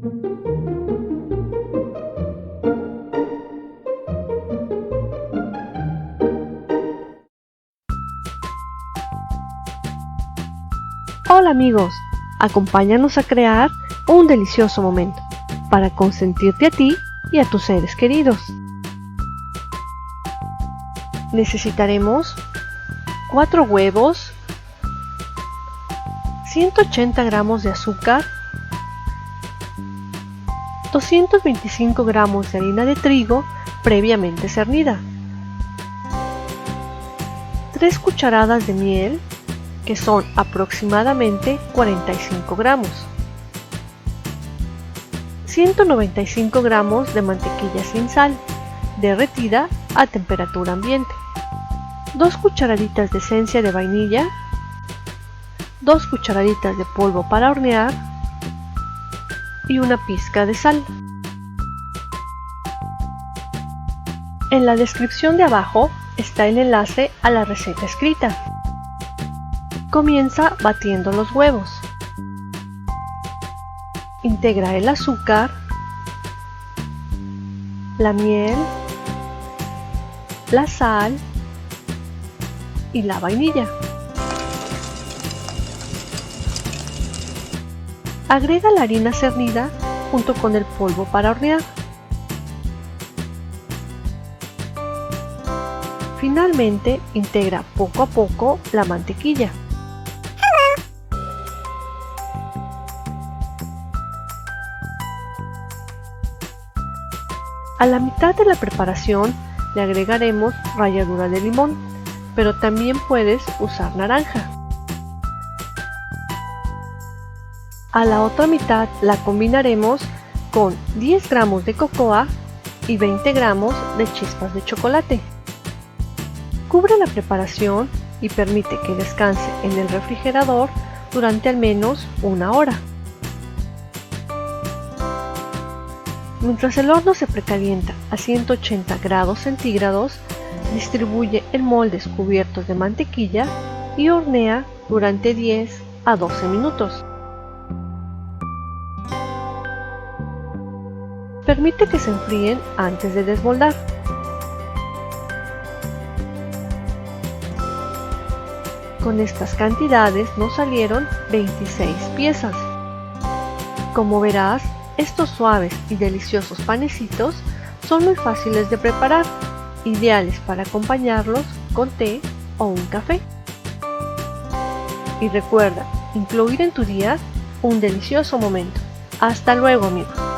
Hola amigos, acompáñanos a crear un delicioso momento para consentirte a ti y a tus seres queridos. Necesitaremos 4 huevos, 180 gramos de azúcar, 225 gramos de harina de trigo previamente cernida, 3 cucharadas de miel, que son aproximadamente 45 gramos, 195 gramos de mantequilla sin sal, derretida a temperatura ambiente, 2 cucharaditas de esencia de vainilla, 2 cucharaditas de polvo para hornear y una pizca de sal. En la descripción de abajo está el enlace a la receta escrita. Comienza batiendo los huevos. Integra el azúcar, la miel, la sal y la vainilla. Agrega la harina cernida junto con el polvo para hornear. Finalmente, integra poco a poco la mantequilla. A la mitad de la preparación le agregaremos ralladura de limón, pero también puedes usar naranja. A la otra mitad la combinaremos con 10 gramos de cocoa y 20 gramos de chispas de chocolate. Cubre la preparación y permite que descanse en el refrigerador durante al menos 1 hora. Mientras el horno se precalienta a 180 grados centígrados, distribuye en moldes cubiertos de mantequilla y hornea durante 10 a 12 minutos. Permite que se enfríen antes de desmoldar. Con estas cantidades nos salieron 26 piezas. Como verás, estos suaves y deliciosos panecitos son muy fáciles de preparar, ideales para acompañarlos con té o un café. Y recuerda, incluir en tu día un delicioso momento. Hasta luego, amigos.